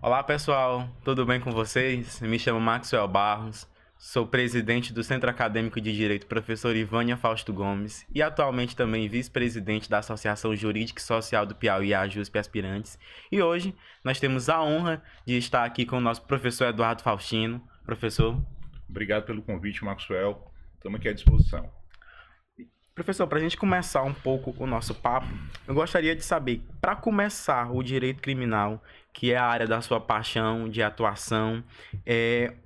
Olá pessoal, tudo bem com vocês? Me chamo Maxwell Barros, sou presidente do Centro Acadêmico de Direito Professor Ivânia Fausto Gomes e atualmente também vice-presidente da Associação Jurídica e Social do Piauí, a AJUSP Aspirantes. E hoje nós temos a honra de estar aqui com o nosso professor Eduardo Faustino. Professor. Obrigado pelo convite, Maxwell. Estamos aqui à disposição. Professor, para a gente começar um pouco o nosso papo, eu gostaria de saber, para começar o direito criminal, que é a área da sua paixão, de atuação,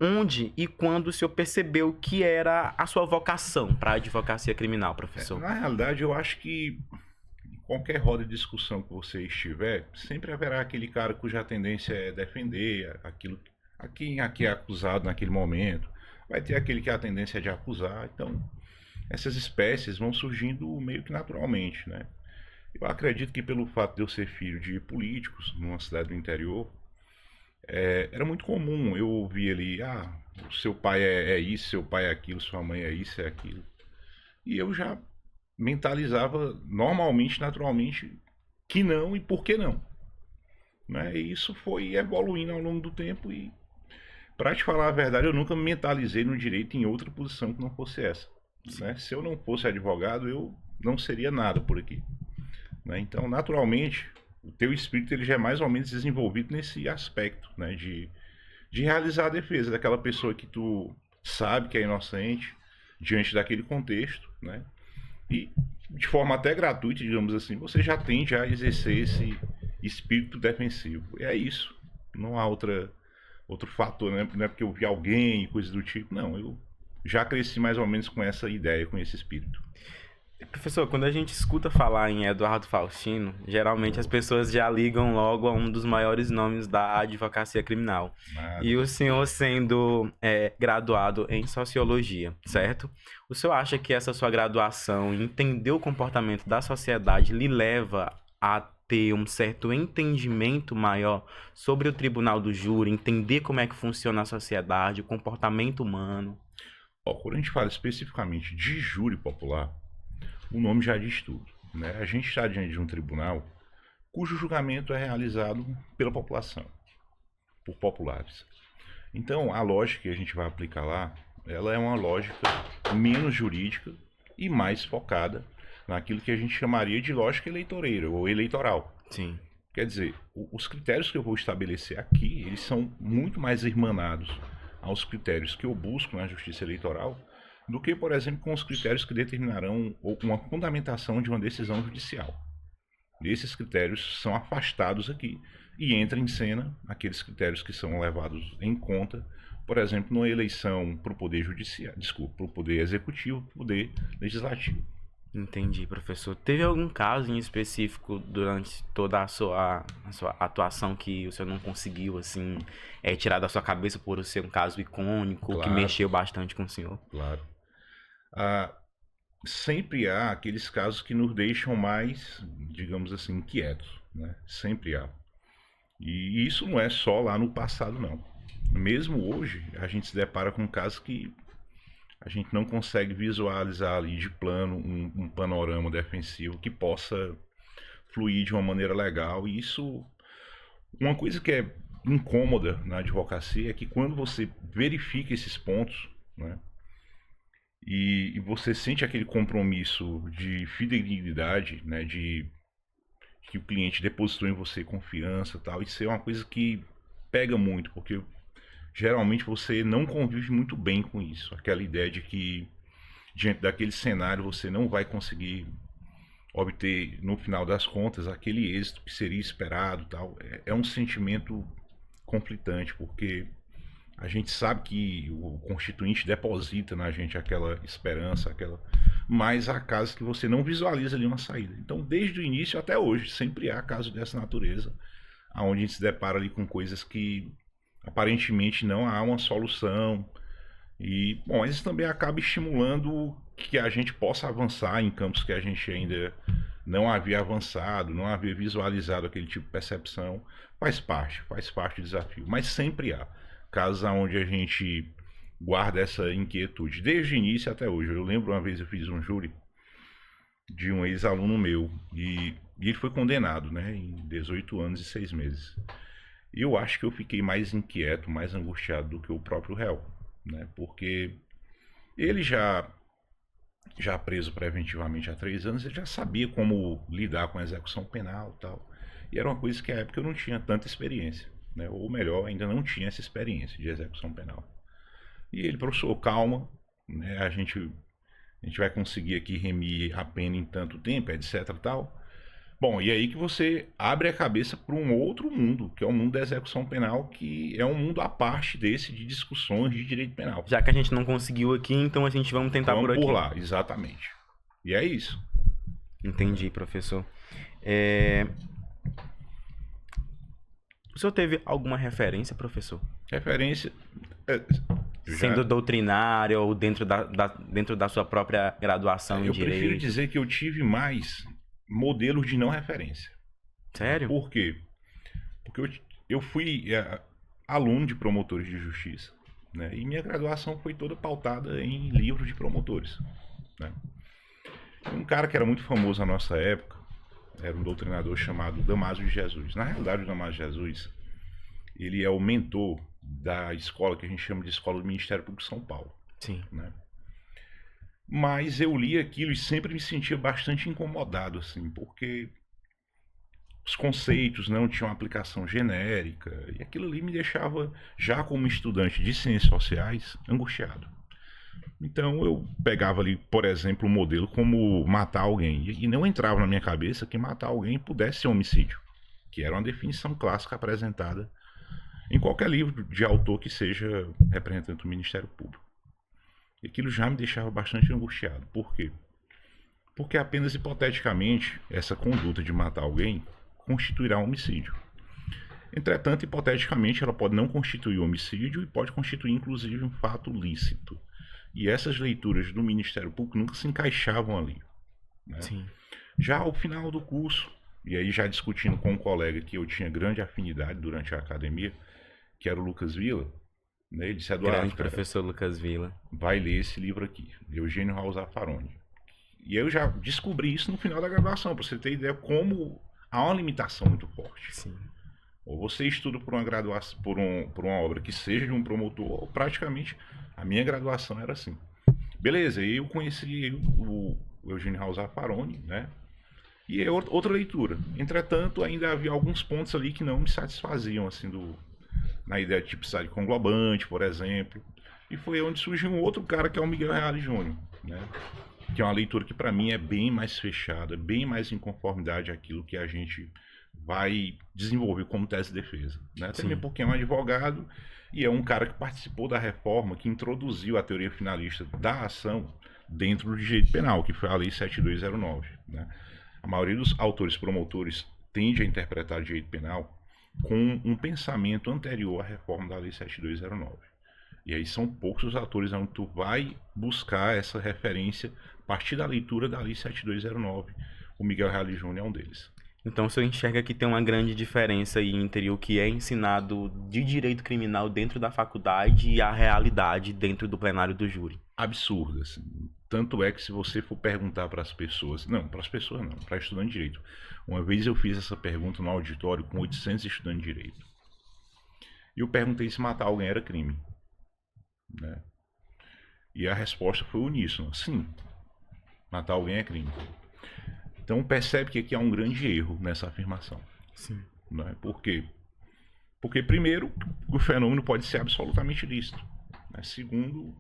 onde e quando o senhor percebeu que era a sua vocação para a advocacia criminal, professor? Na realidade, eu acho que em qualquer roda de discussão que você estiver, sempre haverá aquele cara cuja tendência é defender aquilo a quem aqui é acusado naquele momento. Vai ter aquele que a tendência é de acusar. Então, essas espécies vão surgindo meio que naturalmente, né? Eu acredito que pelo fato de eu ser filho de políticos numa cidade do interior, era muito comum eu ouvir ali, o seu pai é isso, seu pai é aquilo, sua mãe é isso, é aquilo. E eu já mentalizava normalmente, naturalmente, que não e por que não. Né? E isso foi evoluindo ao longo do tempo e, para te falar a verdade, eu nunca me mentalizei no direito em outra posição que não fosse essa. Né? Se eu não fosse advogado, eu não seria nada por aqui. Né? Então, naturalmente, o teu espírito ele já é mais ou menos desenvolvido nesse aspecto, né? De realizar a defesa daquela pessoa que tu sabe que é inocente diante daquele contexto, né? E de forma até gratuita, digamos assim, você já tende a exercer esse espírito defensivo. E é isso. Não há outro fator, né? Não é porque eu vi alguém e coisas do tipo. Não, eu já cresci mais ou menos com essa ideia, com esse espírito. Professor, quando a gente escuta falar em Eduardo Faustino, geralmente as pessoas já ligam logo a um dos maiores nomes da advocacia criminal. Nada. E o senhor sendo graduado em sociologia, certo? O senhor acha que essa sua graduação, entender o comportamento da sociedade, lhe leva a ter um certo entendimento maior sobre o tribunal do júri, entender como é que funciona a sociedade, o comportamento humano? Ó, quando a gente fala especificamente de júri popular, o nome já diz tudo. Né? A gente está diante de um tribunal cujo julgamento é realizado pela população, por populares. Então, a lógica que a gente vai aplicar lá, ela é uma lógica menos jurídica e mais focada naquilo que a gente chamaria de lógica eleitoreira ou eleitoral. Sim. Quer dizer, os critérios que eu vou estabelecer aqui, eles são muito mais irmanados aos critérios que eu busco na justiça eleitoral do que, por exemplo, com os critérios que determinarão ou com a fundamentação de uma decisão judicial. Esses critérios são afastados aqui e entra em cena aqueles critérios que são levados em conta, por exemplo, numa eleição para o poder judiciário, desculpa, para o poder executivo, para o poder legislativo. Entendi, professor. Teve algum caso em específico durante toda a sua atuação que o senhor não conseguiu, assim, tirar da sua cabeça por ser um caso icônico, que Claro, mexeu bastante com o senhor? claro. Ah, sempre há aqueles casos que nos deixam mais, digamos assim, inquietos, né? Sempre há. E isso não é só lá no passado, não. Mesmo hoje, a gente se depara com casos que a gente não consegue visualizar ali de plano um panorama defensivo que possa fluir de uma maneira legal. E isso, uma coisa que é incômoda na advocacia é que quando você verifica esses pontos, né, e você sente aquele compromisso de fidelidade, né, de que o cliente depositou em você confiança e tal, isso é uma coisa que pega muito, porque geralmente você não convive muito bem com isso. Aquela ideia de que diante daquele cenário você não vai conseguir obter, no final das contas, aquele êxito que seria esperado, tal. É um sentimento conflitante, porque a gente sabe que o constituinte deposita na gente aquela esperança, mas há casos que você não visualiza ali uma saída. Então, desde o início até hoje, sempre há casos dessa natureza, onde a gente se depara ali com coisas que aparentemente não há uma solução. E, bom, isso também acaba estimulando que a gente possa avançar em campos que a gente ainda não havia avançado, não havia visualizado aquele tipo de percepção. Faz parte do desafio. Mas sempre há casos onde a gente guarda essa inquietude, desde o início até hoje. Eu lembro uma vez eu fiz um júri de um ex-aluno meu e ele foi condenado, né, em 18 anos e 6 meses. Eu acho que eu fiquei mais inquieto, mais angustiado do que o próprio réu, né? Porque ele já preso preventivamente há 3 anos, ele já sabia como lidar com a execução penal e tal. E era uma coisa que à época eu não tinha tanta experiência, né? Ou melhor, ainda não tinha essa experiência de execução penal. E ele, professor, calma, né? A gente vai conseguir aqui remir a pena em tanto tempo, etc e tal. Bom, e aí que você abre a cabeça para um outro mundo, que é o mundo da execução penal, que é um mundo à parte desse de discussões de direito penal. Já que a gente não conseguiu aqui, então a gente vamos tentar por Vamos aqui. por lá, exatamente. E é isso. Entendi, professor. O senhor teve alguma referência, professor? Referência. Sendo doutrinária ou dentro da sua própria graduação em Eu Direito? prefiro dizer que eu tive mais modelos de não referência. Sério? Por quê? Porque eu fui aluno de promotores de justiça, né? E minha graduação foi toda pautada em livros de promotores, né? Um cara que era muito famoso na nossa época era um doutrinador chamado Damásio de Jesus. Na realidade, o Damásio de Jesus, ele é o mentor da escola que a gente chama de Escola do Ministério Público de São Paulo. Sim. Né? Mas eu li aquilo e sempre me sentia bastante incomodado, assim, porque os conceitos não tinham aplicação genérica e aquilo ali me deixava, já como estudante de ciências sociais, angustiado. Então eu pegava ali, por exemplo, um modelo como matar alguém e não entrava na minha cabeça que matar alguém pudesse ser homicídio, que era uma definição clássica apresentada em qualquer livro de autor que seja representante do Ministério Público. E aquilo já me deixava bastante angustiado. Por quê? Porque apenas hipoteticamente essa conduta de matar alguém constituirá um homicídio. Entretanto, hipoteticamente, ela pode não constituir homicídio e pode constituir, inclusive, um fato lícito. E essas leituras do Ministério Público nunca se encaixavam ali. Né? Sim. Já ao final do curso, e aí já discutindo com um colega que eu tinha grande afinidade durante a academia, que era o Lucas Villa, né? Ele disse: Eduardo, grande professor Lucas Villa, vai ler esse livro aqui, Eugênio Raul Zaffaroni. E eu já descobri isso no final da graduação, para você ter ideia como há uma limitação muito forte. Sim. Ou você estuda por uma graduação, por uma obra que seja de um promotor, ou praticamente a minha graduação era assim. Beleza, eu conheci o Eugênio Raul Zaffaroni, né? E é outra leitura. Entretanto, ainda havia alguns pontos ali que não me satisfaziam, assim, na ideia de tipicidade conglobante, por exemplo. E foi onde surgiu um outro cara, que é o Miguel Reale Júnior, né? Que é uma leitura que para mim é bem mais fechada, bem mais em conformidade àquilo que a gente vai desenvolver como tese de defesa, né? Também porque é um advogado e é um cara que participou da reforma que introduziu a teoria finalista da ação dentro do direito penal, que foi a Lei 7209, né? A maioria dos autores promotores tende a interpretar o direito penal com um pensamento anterior à reforma da Lei 7209. E aí são poucos os autores onde tu vai buscar essa referência a partir da leitura da Lei 7209. O Miguel Reale Júnior é um deles. Então o senhor enxerga que tem uma grande diferença aí entre o que é ensinado de direito criminal dentro da faculdade e a realidade dentro do plenário do júri? Absurda, assim. Tanto é que se você for perguntar para as pessoas, não, para estudante de direito. Uma vez eu fiz essa pergunta no auditório com 800 estudantes de direito. E eu perguntei se matar alguém era crime, né? E a resposta foi uníssona: sim, matar alguém é crime. Então percebe que aqui há um grande erro nessa afirmação. Sim. Não é? Por quê? Porque, primeiro, o fenômeno pode ser absolutamente lícito, né? Segundo,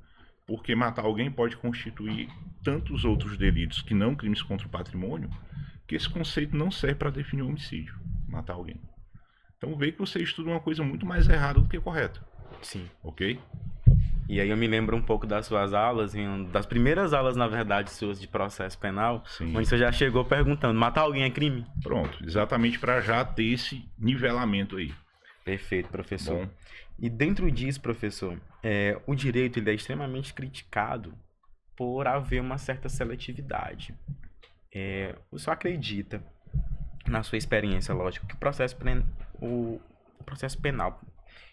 porque matar alguém pode constituir tantos outros delitos que não crimes contra o patrimônio, que esse conceito não serve para definir homicídio, matar alguém. Então vê que você estuda uma coisa muito mais errada do que correta. Sim. Ok? E aí eu me lembro um pouco das suas aulas, das primeiras aulas, na verdade, suas de processo penal, Sim. onde você já chegou perguntando: matar alguém é crime? Pronto, exatamente para já ter esse nivelamento aí. Perfeito, professor. Bom. E dentro disso, professor, o direito ele é extremamente criticado por haver uma certa seletividade. O senhor acredita, na sua experiência, lógico, que o processo penal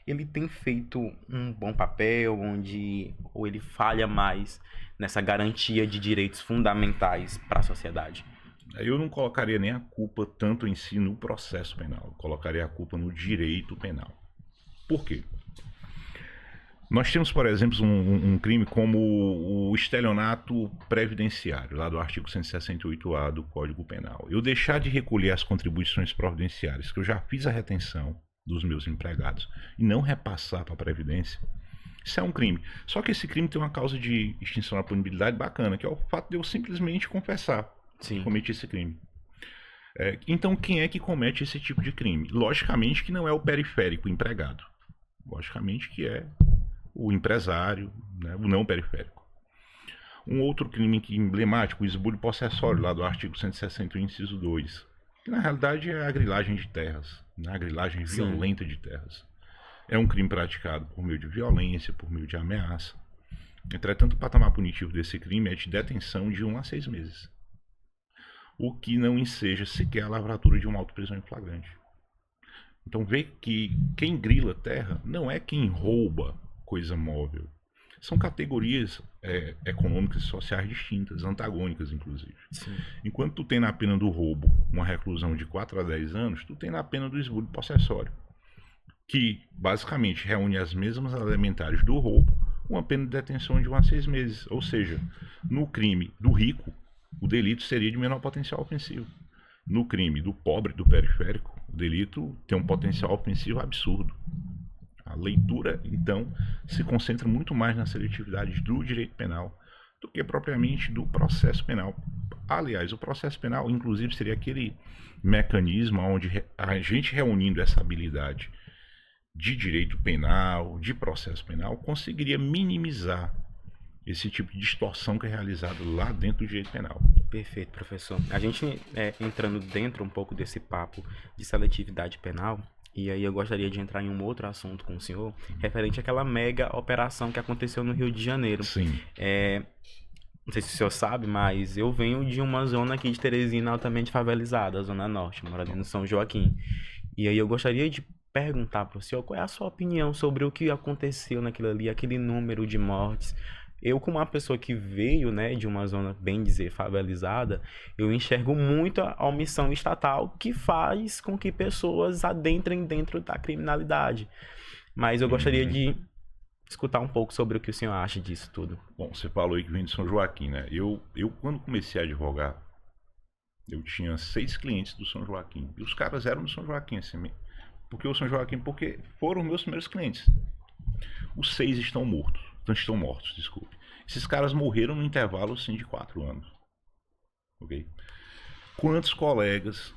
ele tem feito um bom papel, ou ele falha mais nessa garantia de direitos fundamentais para a sociedade? Eu não colocaria nem a culpa tanto em si no processo penal, eu colocaria a culpa no direito penal. Por quê? Nós temos, por exemplo, um crime como o estelionato previdenciário, lá do artigo 168A do Código Penal. Eu deixar de recolher as contribuições providenciárias, que eu já fiz a retenção dos meus empregados, e não repassar para a Previdência, isso é um crime. Só que esse crime tem uma causa de extinção da punibilidade bacana, que é o fato de eu simplesmente confessar que cometi esse crime. Então, quem é que comete esse tipo de crime? Logicamente que não é o periférico empregado. Logicamente que é o empresário, né, o não periférico. Um outro crime emblemático, o esbulho possessório, lá do artigo 161, inciso 2, que na realidade é a grilagem de terras, né, a grilagem violenta de terras. É um crime praticado por meio de violência, por meio de ameaça. Entretanto, o patamar punitivo desse crime é de detenção de 1 a 6 meses. O que não enseja sequer a lavratura de uma auto-prisão em flagrante. Então vê que quem grila terra não é quem rouba coisa móvel. São categorias econômicas e sociais distintas, antagônicas inclusive. Sim. Enquanto tu tem na pena do roubo uma reclusão de 4 a 10 anos, tu tem na pena do esbulho possessório, que basicamente reúne as mesmas elementares do roubo, uma pena de detenção de 1 a 6 meses. Ou seja, no crime do rico, o delito seria de menor potencial ofensivo. No crime do pobre, do periférico, o delito tem um potencial ofensivo absurdo. A leitura, então, se concentra muito mais na seletividade do direito penal do que propriamente do processo penal. Aliás, o processo penal, inclusive, seria aquele mecanismo onde a gente reunindo essa habilidade de direito penal, de processo penal, conseguiria minimizar esse tipo de distorção que é realizado lá dentro do direito penal. Perfeito, professor. A gente entrando dentro um pouco desse papo de seletividade penal, e aí eu gostaria de entrar em um outro assunto com o senhor, referente àquela mega operação que aconteceu no Rio de Janeiro. Sim. Não sei se o senhor sabe, mas eu venho de uma zona aqui de Teresina altamente favelizada, a Zona Norte, moro ali no São Joaquim. E aí eu gostaria de perguntar para o senhor qual é a sua opinião sobre o que aconteceu naquilo ali, aquele número de mortes. Eu, como uma pessoa que veio, né, de uma zona, bem dizer, favelizada, eu enxergo muito a omissão estatal que faz com que pessoas adentrem dentro da criminalidade. Mas eu gostaria de escutar um pouco sobre o que o senhor acha disso tudo. Bom, você falou aí que vem de São Joaquim, né? Eu quando comecei a advogar, eu tinha 6 clientes do São Joaquim. E os caras eram do São Joaquim, assim, porque o São Joaquim, porque foram meus primeiros clientes. Os 6 estão mortos. Estão mortos, desculpe. Esses caras morreram no intervalo, assim, de 4 anos. Ok? Quantos colegas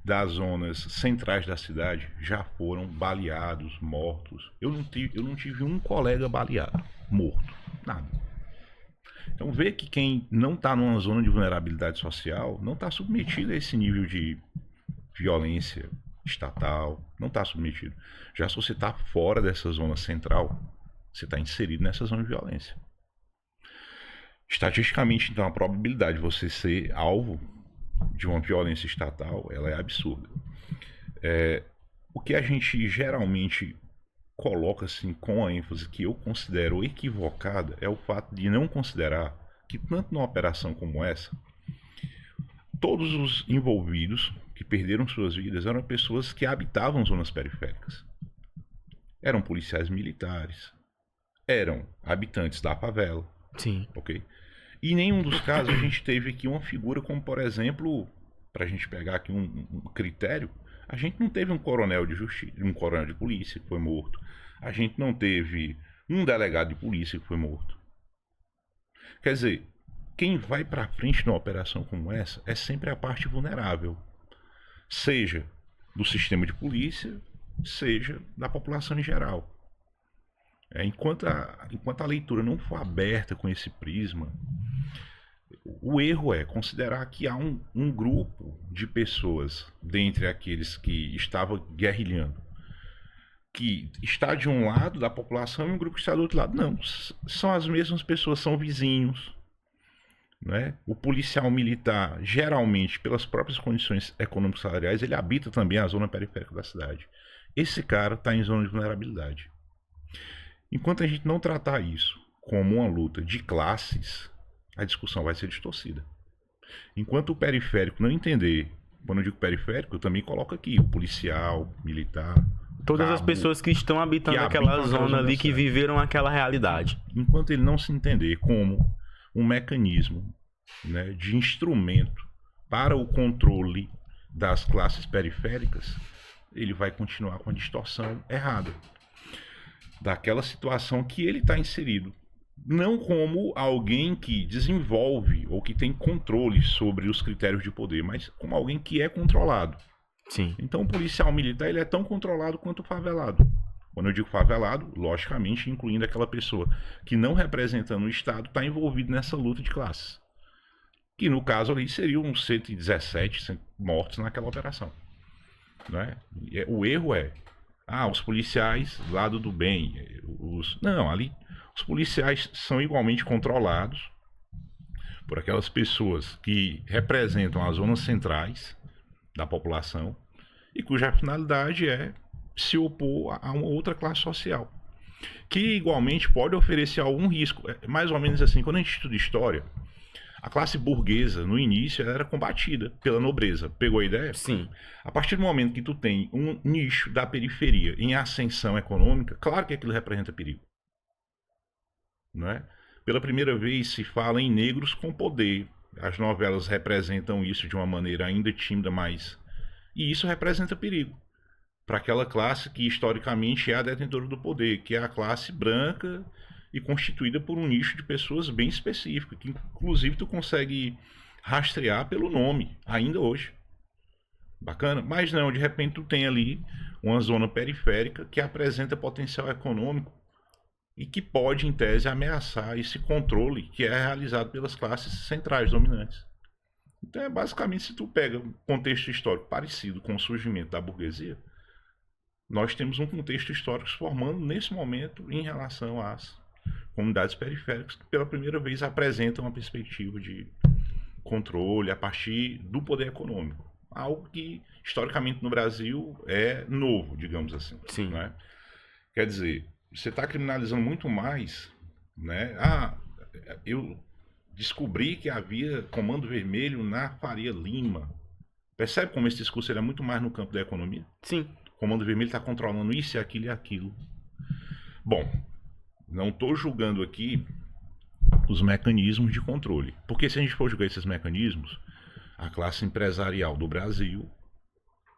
das zonas centrais da cidade já foram baleados, mortos? Eu não tive um colega baleado, morto. Nada. Então vê que quem não está numa zona de vulnerabilidade social não está submetido a esse nível de violência estatal, não está submetido. Já se você está fora dessa zona central, você está inserido nessa zona de violência. Estatisticamente, então, a probabilidade de você ser alvo de uma violência estatal, ela é absurda. O que a gente geralmente coloca assim com a ênfase que eu considero equivocada é o fato de não considerar que tanto numa operação como essa, todos os envolvidos que perderam suas vidas eram pessoas que habitavam zonas periféricas. Eram policiais militares, eram habitantes da favela. Sim. Ok? E em nenhum dos casos a gente teve aqui uma figura como, por exemplo, para a gente pegar aqui um critério, a gente não teve um coronel de justiça, um coronel de polícia que foi morto. A gente não teve um delegado de polícia que foi morto. Quer dizer, quem vai para frente numa operação como essa é sempre a parte vulnerável, seja do sistema de polícia, seja da população em geral. Enquanto a leitura não for aberta com esse prisma, o erro é considerar que há um grupo de pessoas, dentre aqueles que estavam guerrilhando, que está de um lado da população e um grupo que está do outro lado. Não, são as mesmas pessoas, são vizinhos. Né? O policial militar, geralmente, pelas próprias condições econômicas salariais, ele habita também a zona periférica da cidade. Esse cara está em zona de vulnerabilidade. Enquanto a gente não tratar isso como uma luta de classes, a discussão vai ser distorcida. Enquanto o periférico não entender, quando eu digo periférico, eu também coloco aqui o policial, militar, Todas as cabo, pessoas que estão habitando que aquela habitam aquela zona zona ali, que certa. viveram aquela realidade. Enquanto ele não se entender como um mecanismo, né, de instrumento para o controle das classes periféricas, ele vai continuar com a distorção errada daquela situação que ele está inserido. Não como alguém que desenvolve ou que tem controle sobre os critérios de poder, mas como alguém que é controlado. Sim. Então o policial militar ele é tão controlado quanto o favelado. Quando eu digo favelado, logicamente incluindo aquela pessoa que não representando o Estado está envolvido nessa luta de classes. Que no caso ali seriam uns 117 mortos naquela operação. Né? O erro é, os policiais lado do bem. Não, ali os policiais são igualmente controlados por aquelas pessoas que representam as zonas centrais da população e cuja finalidade é se opor a uma outra classe social, que igualmente pode oferecer algum risco. É mais ou menos assim, quando a gente estuda história, a classe burguesa, no início, ela era combatida pela nobreza. Pegou a ideia? Sim. A partir do momento que tu tem um nicho da periferia em ascensão econômica, claro que aquilo representa perigo. Não é? Pela primeira vez se fala em negros com poder. As novelas representam isso de uma maneira ainda tímida, mas... E isso representa perigo para aquela classe que historicamente é a detentora do poder, que é a classe branca e constituída por um nicho de pessoas bem específico, que inclusive tu consegue rastrear pelo nome, ainda hoje. Bacana? Mas não, de repente tu tem ali uma zona periférica que apresenta potencial econômico e que pode, em tese, ameaçar esse controle que é realizado pelas classes centrais dominantes. Então é basicamente, se tu pega um contexto histórico parecido com o surgimento da burguesia, nós temos um contexto histórico se formando nesse momento em relação às comunidades periféricas que pela primeira vez apresentam uma perspectiva de controle a partir do poder econômico. Algo que historicamente no Brasil é novo, digamos assim. Sim. Né? Quer dizer, você está criminalizando muito mais, né? Eu descobri que havia comando vermelho na Faria Lima. Percebe como esse discurso é muito mais no campo da economia? Sim. O comando vermelho está controlando isso e aquilo e aquilo. Bom, não estou julgando aqui os mecanismos de controle. Porque se a gente for julgar esses mecanismos, a classe empresarial do Brasil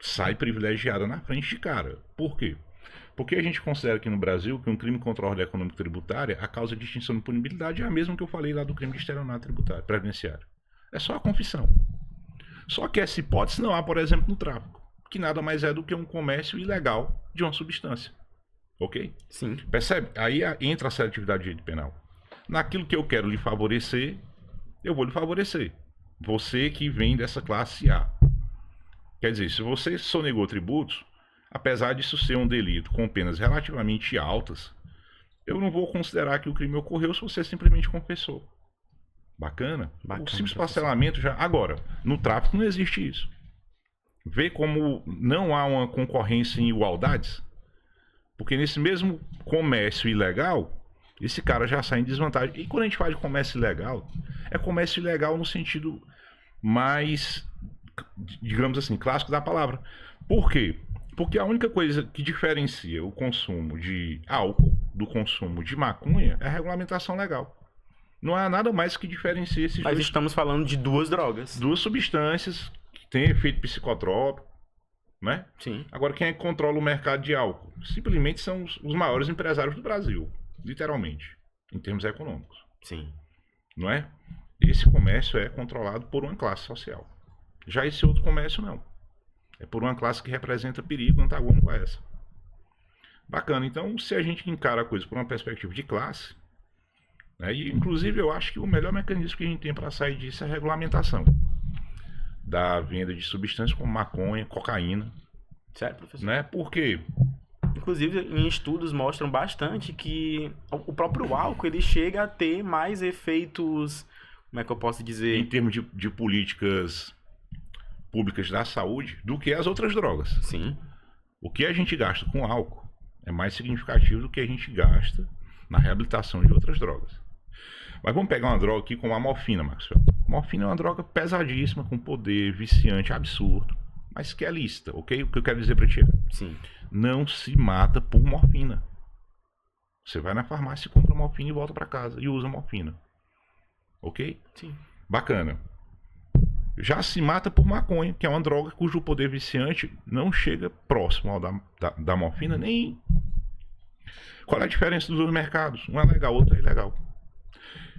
sai privilegiada na frente de cara. Por quê? Porque a gente considera aqui no Brasil que um crime contra a ordem econômica tributária, a causa de extinção de punibilidade é a mesma que eu falei lá do crime de estelionato tributário, previdenciário. É só a confissão. Só que essa hipótese não há, por exemplo, no tráfico, que nada mais é do que um comércio ilegal de uma substância. Ok? Sim. Percebe? Aí entra a seletividade de direito penal. Naquilo que eu quero lhe favorecer, eu vou lhe favorecer. Você que vem dessa classe A. Quer dizer, se você sonegou tributos, apesar disso ser um delito com penas relativamente altas, eu não vou considerar que o crime ocorreu se você simplesmente confessou. Bacana? O simples parcelamento já... Agora, no tráfico não existe isso. Vê como não há uma concorrência em igualdades? Porque nesse mesmo comércio ilegal, esse cara já sai em desvantagem. E quando a gente fala de comércio ilegal, é comércio ilegal no sentido mais, digamos assim, clássico da palavra. Por quê? Porque a única coisa que diferencia o consumo de álcool do consumo de maconha é a regulamentação legal. Não há nada mais que diferencie esses dois. Mas estamos falando de duas drogas. Duas substâncias que têm efeito psicotrópico, né? Sim. Agora, quem é que controla o mercado de álcool? Simplesmente são os maiores empresários do Brasil, literalmente, em termos econômicos. Sim. Não é? Esse comércio é controlado por uma classe social. Já esse outro comércio, não. É por uma classe que representa perigo antagônico a essa. Bacana. Então, se a gente encara a coisa por uma perspectiva de classe, né, e inclusive eu acho que o melhor mecanismo que a gente tem para sair disso é a regulamentação da venda de substâncias como maconha, cocaína. Certo, professor? Né? Por quê? Inclusive, em estudos mostram bastante que o próprio álcool ele chega a ter mais efeitos, como é que eu posso dizer? Em termos de políticas públicas da saúde, do que as outras drogas. Sim. O que a gente gasta com álcool é mais significativo do que a gente gasta na reabilitação de outras drogas. Mas vamos pegar uma droga aqui como a morfina, Maxwell. Morfina é uma droga pesadíssima, com poder, viciante, absurdo, mas que é lícita, ok? O que eu quero dizer pra ti é, Sim. não se mata por morfina. Você vai na farmácia, compra morfina e volta pra casa e usa morfina. Ok? Sim. Bacana. Já se mata por maconha, que é uma droga cujo poder viciante não chega próximo ao da morfina, nem... Qual é a diferença dos dois mercados? Um é legal, outro é ilegal.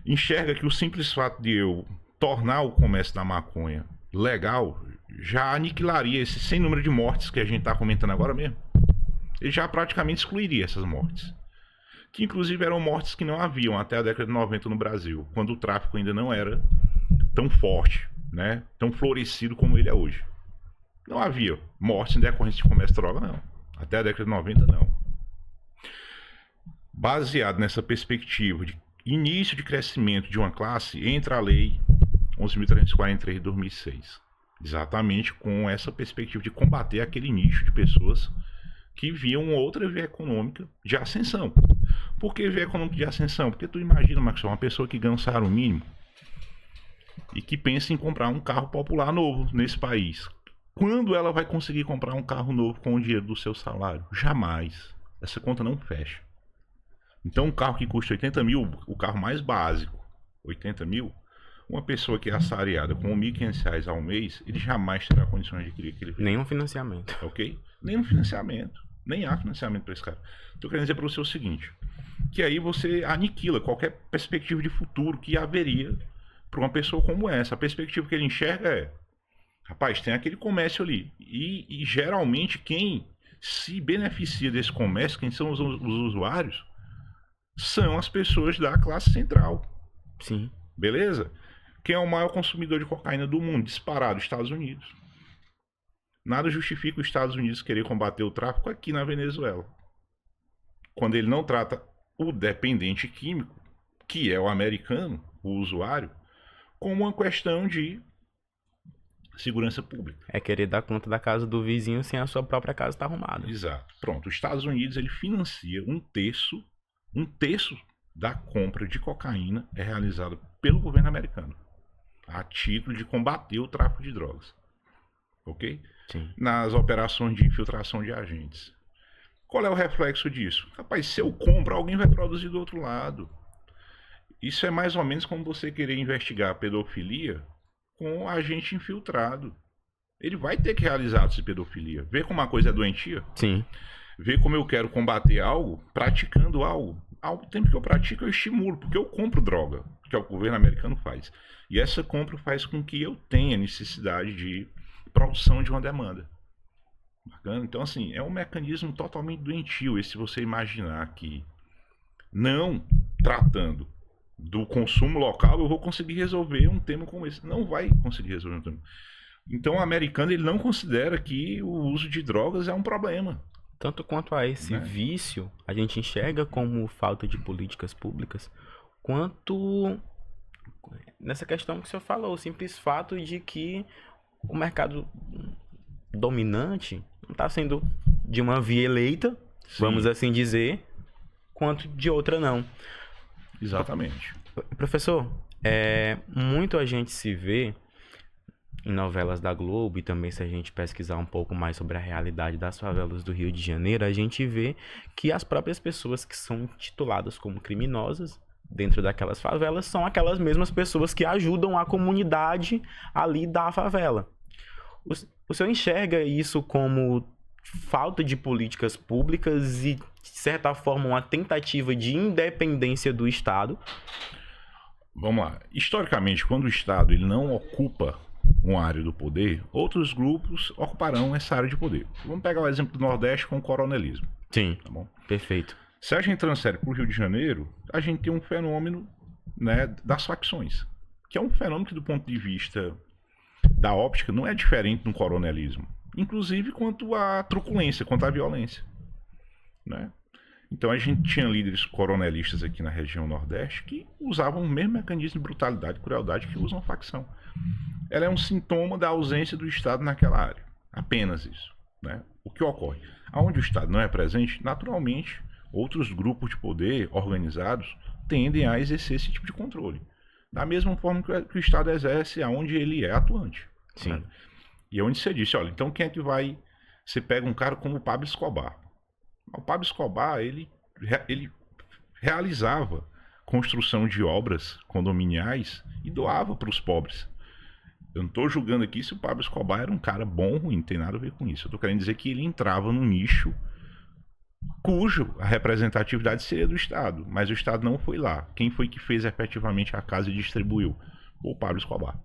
Enxerga que o simples fato de eu tornar o comércio da maconha legal já aniquilaria esse sem número de mortes que a gente está comentando agora mesmo. Ele já praticamente excluiria essas mortes. Que inclusive eram mortes que não haviam até a década de 90 no Brasil, quando o tráfico ainda não era tão forte, né? Tão florescido como ele é hoje. Não havia mortes em decorrência de comércio de droga, não. Até a década de 90, não. Baseado nessa perspectiva de início de crescimento de uma classe, entra a Lei 11.343 de 2006. Exatamente com essa perspectiva de combater aquele nicho de pessoas que viam outra via econômica de ascensão. Por que via econômica de ascensão? Porque tu imagina, Max, uma pessoa que ganha um salário mínimo e que pensa em comprar um carro popular novo nesse país. Quando ela vai conseguir comprar um carro novo com o dinheiro do seu salário? Jamais. Essa conta não fecha. Então um carro que custa 80 mil, o carro mais básico, 80 mil, uma pessoa que é assalariada com R$1.500 ao mês, ele jamais terá condições de adquirir aquele veículo. Nenhum financiamento. Ok? Nenhum financiamento. Nem há financiamento para esse cara. Estou querendo dizer para você o seguinte, que aí você aniquila qualquer perspectiva de futuro que haveria para uma pessoa como essa. A perspectiva que ele enxerga é, rapaz, tem aquele comércio ali. E geralmente quem se beneficia desse comércio, quem são os usuários, são as pessoas da classe central. Sim. Beleza? Quem é o maior consumidor de cocaína do mundo? Disparado, Estados Unidos. Nada justifica os Estados Unidos querer combater o tráfico aqui na Venezuela. Quando ele não trata o dependente químico, que é o americano, o usuário, como uma questão de segurança pública. É querer dar conta da casa do vizinho sem a sua própria casa estar arrumada. Exato. Pronto, os Estados Unidos ele financia um terço da compra de cocaína é realizado pelo governo americano, a título de combater o tráfico de drogas. Ok? Sim. Nas operações de infiltração de agentes. Qual é o reflexo disso? Rapaz, se eu compro, alguém vai produzir do outro lado. Isso é mais ou menos como você querer investigar a pedofilia com agente infiltrado. Ele vai ter que realizar atos de pedofilia. Vê como a coisa é doentia? Sim. Vê como eu quero combater algo praticando algo. Ao tempo que eu pratico, eu estimulo, porque eu compro droga, que é o que o governo americano faz. E essa compra faz com que eu tenha necessidade de produção de uma demanda. Bacana? Então, assim, é um mecanismo totalmente doentio. E se você imaginar que não tratando do consumo local, eu vou conseguir resolver um tema como esse. Não vai conseguir resolver um tema. Então, o americano ele não considera que o uso de drogas é um problema. Tanto quanto a esse Né? vício, a gente enxerga como falta de políticas públicas, quanto nessa questão que o senhor falou, o simples fato de que o mercado dominante não está sendo de uma via eleita, Sim. vamos assim dizer, quanto de outra não. Exatamente. Professor, muito a gente se vê em novelas da Globo e também se a gente pesquisar um pouco mais sobre a realidade das favelas do Rio de Janeiro, a gente vê que as próprias pessoas que são tituladas como criminosas dentro daquelas favelas são aquelas mesmas pessoas que ajudam a comunidade ali da favela. O senhor enxerga isso como falta de políticas públicas e, de certa forma, uma tentativa de independência do Estado? Vamos lá. Historicamente, quando o Estado ele não ocupa uma área do poder, outros grupos ocuparão essa área de poder. Vamos pegar o exemplo do Nordeste com o coronelismo. Sim, Tá bom? perfeito. Se a gente transfere para o Rio de Janeiro, a gente tem um fenômeno, né, das facções, que é um fenômeno que, do ponto de vista da óptica, não é diferente do coronelismo. Inclusive quanto à truculência, quanto à violência. Né? Então a gente tinha líderes coronelistas aqui na região Nordeste que usavam o mesmo mecanismo de brutalidade e crueldade que usam a facção. Ela é um sintoma da ausência do Estado naquela área. Apenas isso. Né? O que ocorre? Onde o Estado não é presente, naturalmente, outros grupos de poder organizados tendem a exercer esse tipo de controle. da mesma forma que o Estado exerce aonde ele é atuante. Sim. Né? E é onde você disse, olha, então quem é que vai... Você pega um cara como o Pablo Escobar. O Pablo Escobar, ele realizava construção de obras condominiais e doava para os pobres. Eu não estou julgando aqui se o Pablo Escobar era um cara bom ou ruim, não tem nada a ver com isso. Eu estou querendo dizer que ele entrava num nicho cujo a representatividade seria do Estado, mas o Estado não foi lá. Quem foi que fez efetivamente a casa e distribuiu? Foi o Pablo Escobar.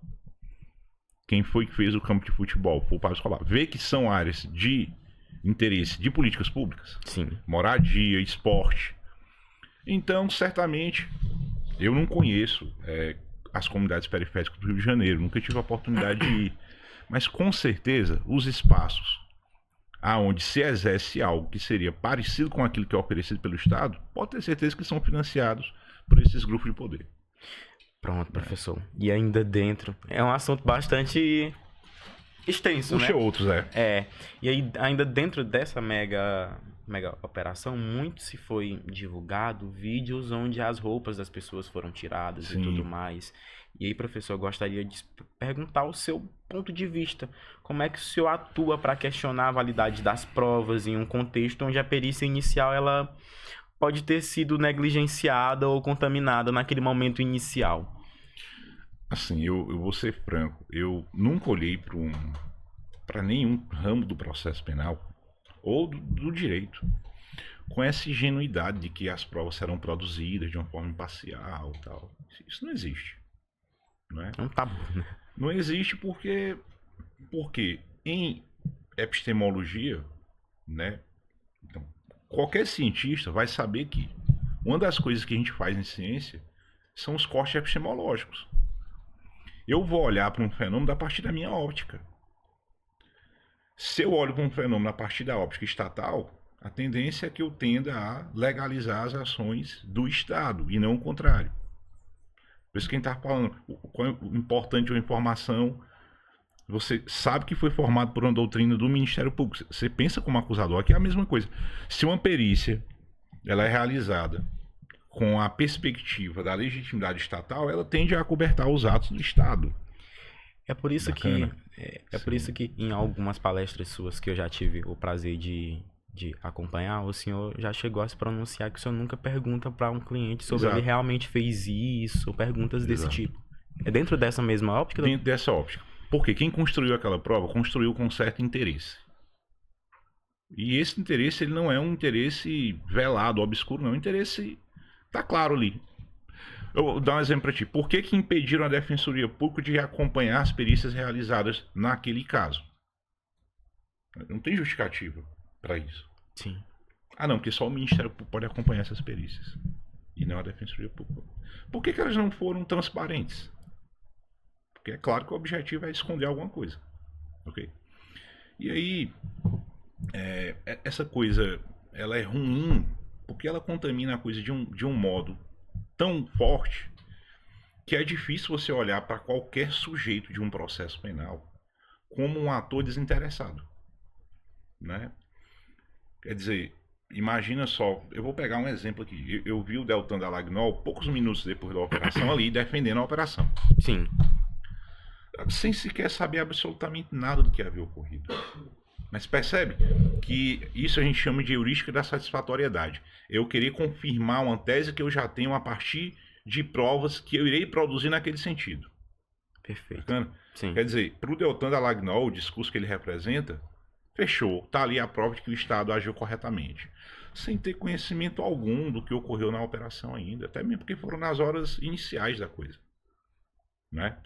Quem foi que fez o campo de futebol? Foi o Pablo Escobar. Vê que são áreas de interesse de políticas públicas. Sim. Moradia, esporte. Então, certamente, eu não conheço as comunidades periféricas do Rio de Janeiro, nunca tive a oportunidade de ir. Mas, com certeza, os espaços aonde se exerce algo que seria parecido com aquilo que é oferecido pelo Estado, pode ter certeza que são financiados por esses grupos de poder. Pronto, professor. E ainda dentro, é um assunto bastante extenso, Puxa né? outros, E aí ainda dentro dessa mega operação, muito se foi divulgado vídeos onde as roupas das pessoas foram tiradas Sim. e tudo mais. E aí, professor, eu gostaria de perguntar o seu ponto de vista. Como é que o senhor atua para questionar a validade das provas em um contexto onde a perícia inicial ela pode ter sido negligenciada ou contaminada naquele momento inicial? Assim, eu vou ser franco, eu nunca olhei para nenhum ramo do processo penal ou do direito com essa ingenuidade de que as provas serão produzidas de uma forma imparcial e tal. Isso não existe. Não é? É um tabu, né? Não existe porque em epistemologia, né? Então, qualquer cientista vai saber que uma das coisas que a gente faz em ciência são os cortes epistemológicos. Eu vou olhar para um fenômeno a partir da minha óptica. Se eu olho para um fenômeno a partir da óptica estatal, a tendência é que eu tenda a legalizar as ações do Estado e não o contrário. Por isso que quem está falando, o importante é a informação, você sabe que foi formado por uma doutrina do Ministério Público. Você pensa como acusador, aqui é a mesma coisa. Se uma perícia ela é realizada com a perspectiva da legitimidade estatal, ela tende a acobertar os atos do Estado. É por isso Bacana. por isso que em algumas palestras suas que eu já tive o prazer de acompanhar, o senhor já chegou a se pronunciar que o senhor nunca pergunta para um cliente sobre Exato. ele realmente fez isso, perguntas desse Exato. tipo. É dentro dessa mesma óptica? Dentro dessa óptica. Porque quem construiu aquela prova, construiu com certo interesse. E esse interesse, ele não é um interesse velado, obscuro, não. É um interesse... Tá claro ali. Eu vou dar um exemplo para ti. Por que impediram a Defensoria Pública de acompanhar as perícias realizadas naquele caso? Não tem justificativa para isso. Sim. Ah, não, porque só o Ministério Público pode acompanhar essas perícias. E não a Defensoria Pública. Por que elas não foram transparentes? Porque é claro que o objetivo é esconder alguma coisa. Ok? E aí, essa coisa, ela é ruim porque ela contamina a coisa de um modo tão forte que é difícil você olhar para qualquer sujeito de um processo penal como um ator desinteressado, né? Quer dizer, imagina só, eu vou pegar um exemplo aqui. Eu vi o Deltan Dallagnol poucos minutos depois da operação ali defendendo a operação. Sim. Sem sequer saber absolutamente nada do que havia ocorrido. Mas percebe que isso a gente chama de heurística da satisfatoriedade. Eu querer confirmar uma tese que eu já tenho a partir de provas que eu irei produzir naquele sentido. Perfeito. Bacana? Sim. Quer dizer, para o Deltan Dallagnol, o discurso que ele representa, fechou. Está ali a prova de que o Estado agiu corretamente. Sem ter conhecimento algum do que ocorreu na operação ainda. Até mesmo porque foram nas horas iniciais da coisa. Né?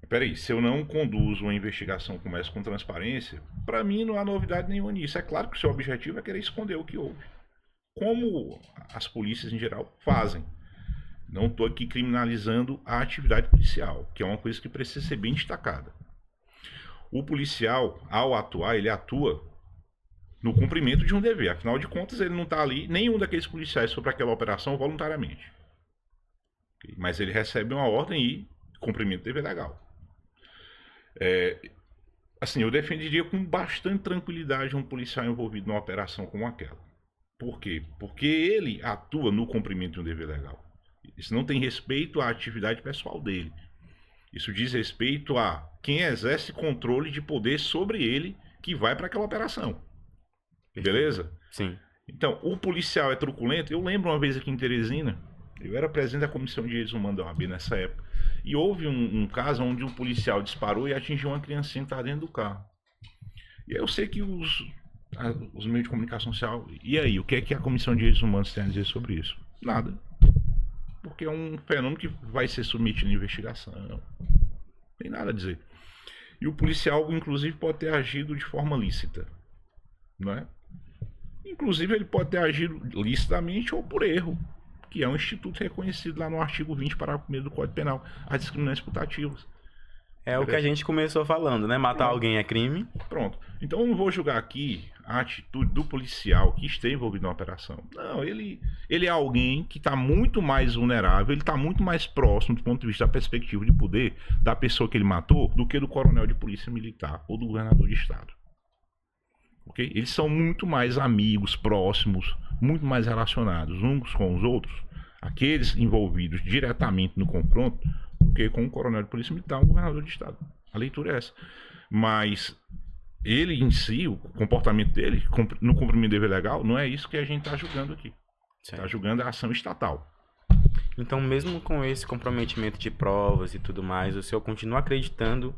Peraí, se eu não conduzo uma investigação como essa com transparência, para mim não há novidade nenhuma nisso. É claro que o seu objetivo é querer esconder o que houve. Como as polícias em geral fazem. Não estou aqui criminalizando a atividade policial, que é uma coisa que precisa ser bem destacada. O policial, ao atuar, ele atua no cumprimento de um dever. Afinal de contas, ele não está ali, nenhum daqueles policiais sobre aquela operação voluntariamente. Mas ele recebe uma ordem e cumprimento do dever legal. Assim, eu defenderia com bastante tranquilidade um policial envolvido numa operação como aquela. Por quê? Porque ele atua no cumprimento de um dever legal. Isso não tem respeito à atividade pessoal dele. Isso diz respeito a quem exerce controle de poder sobre ele que vai para aquela operação. Beleza? Sim. Então, o policial é truculento. Eu lembro uma vez aqui em Teresina, eu era presidente da Comissão de Direitos Humanos da OAB nessa época, e houve um caso onde um policial disparou e atingiu uma criancinha que estava dentro do carro. E eu sei que os meios de comunicação social... E aí, o que é que a Comissão de Direitos Humanos tem a dizer sobre isso? Nada. Porque é um fenômeno que vai ser submetido à investigação. Não tem nada a dizer. E o policial, inclusive, pode ter agido de forma lícita. Não é? Inclusive, ele pode ter agido licitamente ou por erro, que é um instituto reconhecido lá no artigo 20, parágrafo 1º do Código Penal, as discriminações putativas. É o que a gente começou falando, né? Matar alguém é crime. Pronto. Então eu não vou julgar aqui a atitude do policial que esteve envolvido na operação. Não, ele é alguém que está muito mais vulnerável, ele está muito mais próximo do ponto de vista da perspectiva de poder da pessoa que ele matou do que do coronel de polícia militar ou do governador de estado. Okay? Eles são muito mais amigos, próximos, muito mais relacionados uns com os outros, aqueles envolvidos diretamente no confronto, do que com o coronel de polícia militar ou o governador de estado. A leitura é essa. Mas ele em si, o comportamento dele, no cumprimento do dever legal, não é isso que a gente está julgando aqui. Está julgando a ação estatal. Então, mesmo com esse comprometimento de provas e tudo mais, o senhor continua acreditando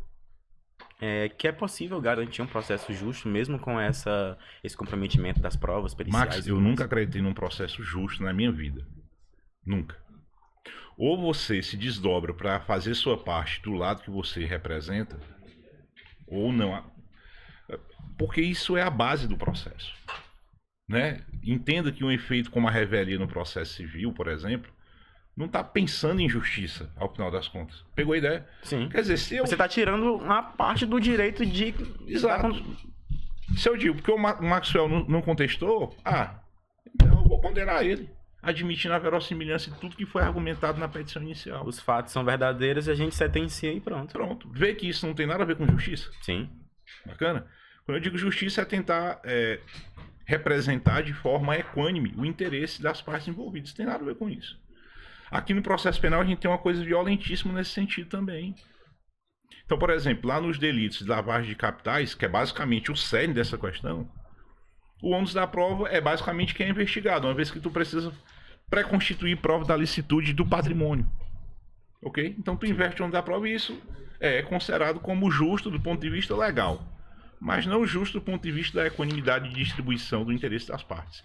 que é possível garantir um processo justo, mesmo com esse comprometimento das provas periciais? Max, eu nunca acreditei num processo justo na minha vida. Nunca. Ou você se desdobra para fazer sua parte do lado que você representa, ou não. Porque isso é a base do processo. Né? Entenda que um efeito como a revelia no processo civil, por exemplo, não está pensando em justiça, ao final das contas. Pegou a ideia? Sim. Quer dizer, se eu... Você está tirando uma parte do direito de... Exato. Se eu digo, porque o Maxwell não contestou, então eu vou condenar ele, admitindo a verossimilhança de tudo que foi argumentado na petição inicial. Os fatos são verdadeiros e a gente sentencia e pronto. Pronto. Vê que isso não tem nada a ver com justiça? Sim. Bacana? Quando eu digo justiça é tentar representar de forma equânime o interesse das partes envolvidas. Não tem nada a ver com isso. Aqui no processo penal a gente tem uma coisa violentíssima nesse sentido também. Então, por exemplo, lá nos delitos de lavagem de capitais, que é basicamente o cerne dessa questão, o ônus da prova é basicamente quem é investigado, uma vez que tu precisa pré-constituir prova da licitude do patrimônio. Ok? Então tu inverte o ônus da prova e isso é considerado como justo do ponto de vista legal, mas não justo do ponto de vista da equanimidade de distribuição do interesse das partes.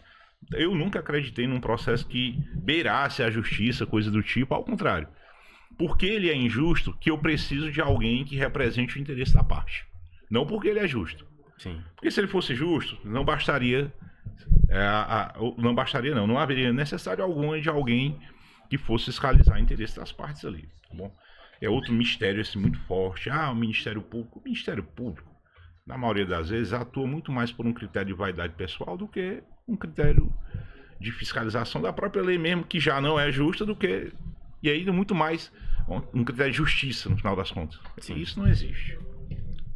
Eu nunca acreditei num processo que beirasse a justiça, coisa do tipo, ao contrário. Porque ele é injusto que eu preciso de alguém que represente o interesse da parte. Não porque ele é justo. Sim. Porque se ele fosse justo, não bastaria... não haveria necessidade alguma de alguém que fosse fiscalizar o interesse das partes ali. Tá bom? É outro mistério esse muito forte. O Ministério Público. O Ministério Público, na maioria das vezes, atua muito mais por um critério de vaidade pessoal do que um critério de fiscalização da própria lei mesmo, que já não é justa, do que... E ainda muito mais um critério de justiça, no final das contas. Sim. Isso não existe.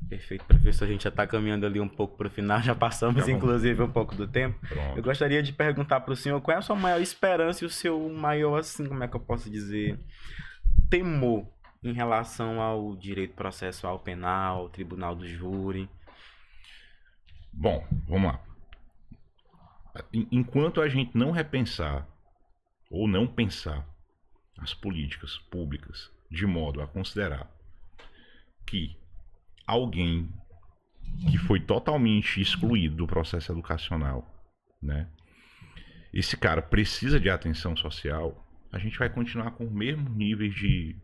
Perfeito, professor. A gente já está caminhando ali um pouco para o final, já passamos, inclusive, um pouco do tempo. Pronto. Eu gostaria de perguntar para o senhor qual é a sua maior esperança e o seu maior, assim, como é que eu posso dizer, temor em relação ao direito processual penal, ao tribunal do júri. Bom, vamos lá. Enquanto a gente não repensar ou não pensar as políticas públicas de modo a considerar que alguém que foi totalmente excluído do processo educacional, né, esse cara precisa de atenção social, a gente vai continuar com o mesmo nível de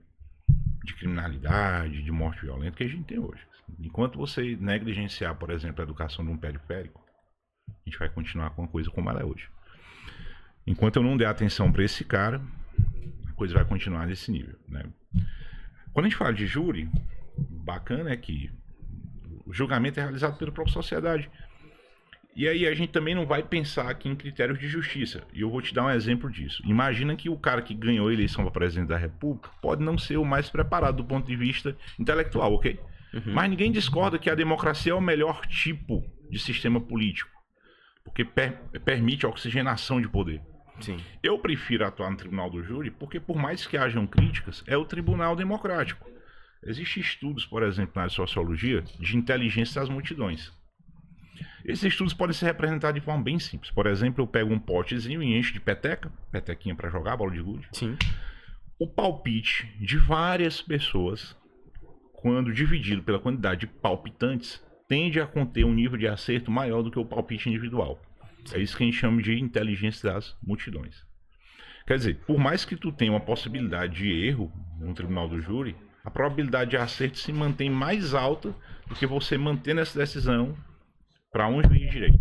criminalidade, de morte violenta que a gente tem hoje. Enquanto você negligenciar, por exemplo, a educação de um periférico, a gente vai continuar com a coisa como ela é hoje. Enquanto eu não der atenção para esse cara, a coisa vai continuar nesse nível, né? Quando a gente fala de júri, bacana é que o julgamento é realizado pela própria sociedade. E aí a gente também não vai pensar aqui em critérios de justiça. E eu vou te dar um exemplo disso. Imagina que o cara que ganhou a eleição para presidente da República pode não ser o mais preparado do ponto de vista intelectual, ok? Uhum. Mas ninguém discorda que a democracia é o melhor tipo de sistema político, porque permite a oxigenação de poder. Sim. Eu prefiro atuar no tribunal do júri porque, por mais que hajam críticas, é o tribunal democrático. Existem estudos, por exemplo, na sociologia, de inteligência das multidões. Esses estudos podem ser representados de forma bem simples. Por exemplo, eu pego um potezinho e encho de petequinha para jogar, bola de gude. Sim. O palpite de várias pessoas, quando dividido pela quantidade de palpitantes, tende a conter um nível de acerto maior do que o palpite individual. É isso que a gente chama de inteligência das multidões. Quer dizer, por mais que tu tenha uma possibilidade de erro no tribunal do júri, a probabilidade de acerto se mantém mais alta do que você mantendo essa decisão para um juiz de direito.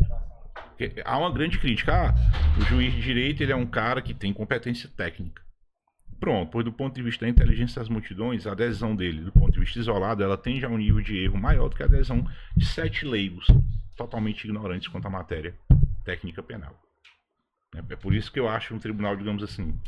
Porque há uma grande crítica. O juiz de direito ele é um cara que tem competência técnica. Pronto, pois do ponto de vista da inteligência das multidões, a adesão dele, do ponto de vista isolado, ela tende a um nível de erro maior do que a adesão de 7 leigos, totalmente ignorantes quanto à matéria técnica penal. É por isso que eu acho um tribunal, digamos assim,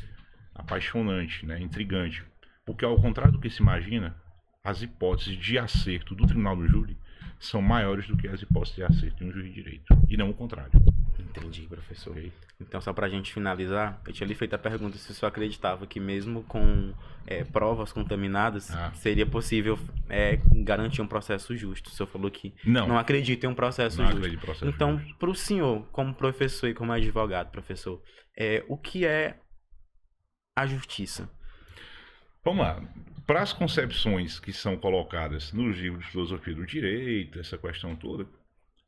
apaixonante, né, intrigante. Porque ao contrário do que se imagina, as hipóteses de acerto do tribunal do júri são maiores do que as hipóteses de acerto de um juiz de direito. E não o contrário. Entendi, professor. Ok? Então, só pra gente finalizar, eu tinha lhe feito a pergunta se o senhor acreditava que mesmo com provas contaminadas, seria possível garantir um processo justo. O senhor falou que não acredita em um processo justo. Então, para o senhor, como professor e como advogado, professor, o que é a justiça? Vamos lá. Para as concepções que são colocadas nos livros de filosofia do direito, essa questão toda,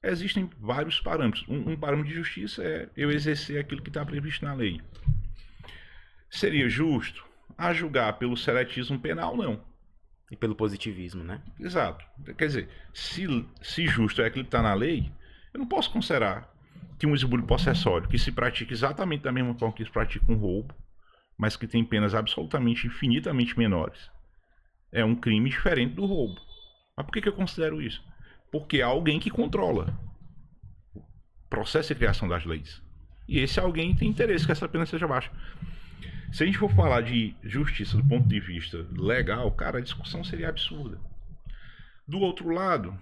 existem vários parâmetros. Um parâmetro de justiça é eu exercer aquilo que está previsto na lei. Seria justo? A julgar pelo seletismo penal, não. E pelo positivismo, né? Exato. Quer dizer, se justo é aquilo que está na lei, eu não posso considerar que um esbulho possessório que se pratica exatamente da mesma forma que se pratica um roubo, mas que tem penas absolutamente, infinitamente menores, é um crime diferente do roubo. Mas por que eu considero isso? Porque há alguém que controla o processo de criação das leis. E esse alguém tem interesse que essa pena seja baixa. Se a gente for falar de justiça do ponto de vista legal, cara, a discussão seria absurda. Do outro lado,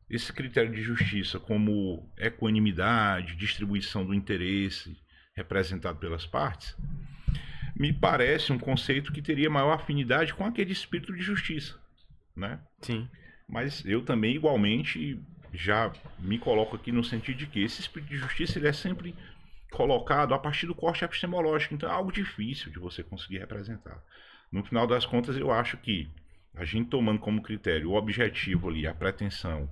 esse critério de justiça como equanimidade, distribuição do interesse representado pelas partes, me parece um conceito que teria maior afinidade com aquele espírito de justiça, né? Sim. Mas eu também, igualmente, já me coloco aqui no sentido de que esse espírito de justiça ele é sempre colocado a partir do corte epistemológico. Então é algo difícil de você conseguir representar. No final das contas, eu acho que a gente tomando como critério o objetivo ali, a pretensão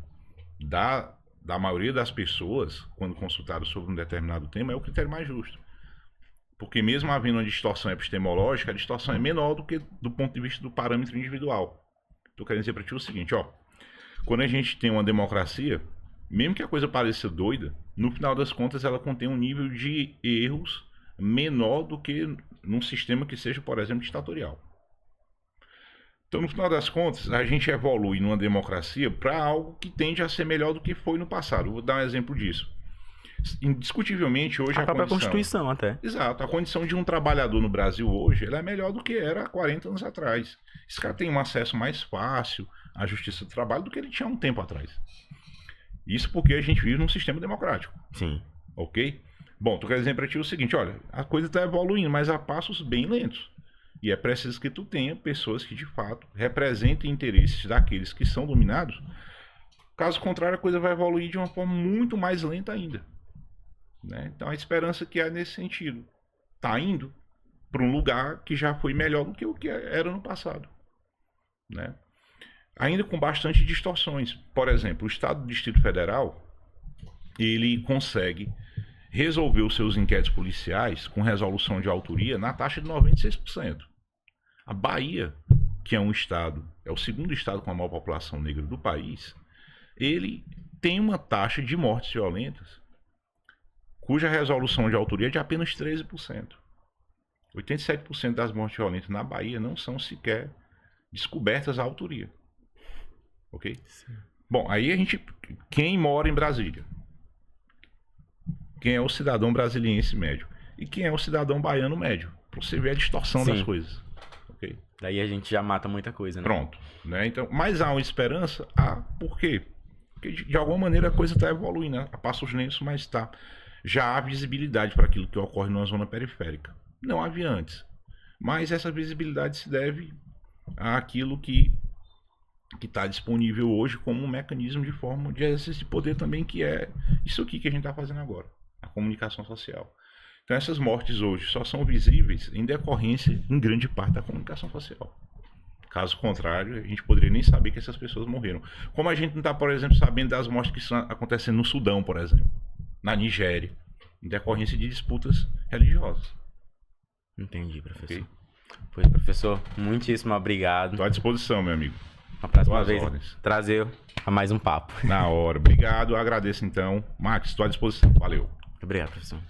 da maioria das pessoas, quando consultadas sobre um determinado tema, é o critério mais justo. Porque mesmo havendo uma distorção epistemológica, a distorção é menor do que do ponto de vista do parâmetro individual. Estou querendo dizer para ti o seguinte, quando a gente tem uma democracia, mesmo que a coisa pareça doida, no final das contas ela contém um nível de erros menor do que num sistema que seja, por exemplo, ditatorial. Então, no final das contas, a gente evolui numa democracia para algo que tende a ser melhor do que foi no passado. Vou dar um exemplo disso. Indiscutivelmente, hoje a própria Constituição até. Exato. A condição de um trabalhador no Brasil hoje ela é melhor do que era há 40 anos atrás. Esse cara tem um acesso mais fácil à justiça do trabalho do que ele tinha há um tempo atrás. Isso porque a gente vive num sistema democrático. Sim. Ok? Bom, tu quer dizer para ti o seguinte, olha, a coisa está evoluindo, mas a passos bem lentos. E é preciso que tu tenha pessoas que, de fato, representem interesses daqueles que são dominados. Caso contrário, a coisa vai evoluir de uma forma muito mais lenta ainda. Né? Então, a esperança que há nesse sentido está indo para um lugar que já foi melhor do que o que era no passado. Né? Ainda com bastante distorções. Por exemplo, o Estado do Distrito Federal, ele consegue resolver os seus inquéritos policiais com resolução de autoria na taxa de 96%. A Bahia, que é um estado, é o segundo estado com a maior população negra do país, ele tem uma taxa de mortes violentas cuja resolução de autoria é de apenas 13%. 87% das mortes violentas na Bahia não são sequer descobertas à autoria. Ok? Sim. Bom, aí a gente... Quem mora em Brasília? Quem é o cidadão brasiliense médio? E quem é o cidadão baiano médio? Para você ver a distorção das coisas. Okay? Daí a gente já mata muita coisa, né? Pronto. Né? Então, mas há uma esperança? Por quê? Porque de alguma maneira a coisa está evoluindo, né? A passos lentos, mas está. já há visibilidade para aquilo que ocorre numa zona periférica. Não havia antes. Mas essa visibilidade se deve àquilo que está disponível hoje como um mecanismo de forma de exercício de poder também, que é isso aqui que a gente está fazendo agora, a comunicação social. Então essas mortes hoje só são visíveis em decorrência, em grande parte, da comunicação social. Caso contrário, a gente poderia nem saber que essas pessoas morreram. Como a gente não está, por exemplo, sabendo das mortes que estão acontecendo no Sudão, por exemplo, na Nigéria, em decorrência de disputas religiosas. Entendi, professor. Ok? Pois, professor, muitíssimo obrigado. Estou à disposição, meu amigo. Na próxima Boas vez, ordens. trazer a mais um papo. Na hora. Obrigado, eu agradeço então. Max, estou à disposição. Valeu. Obrigado, professor.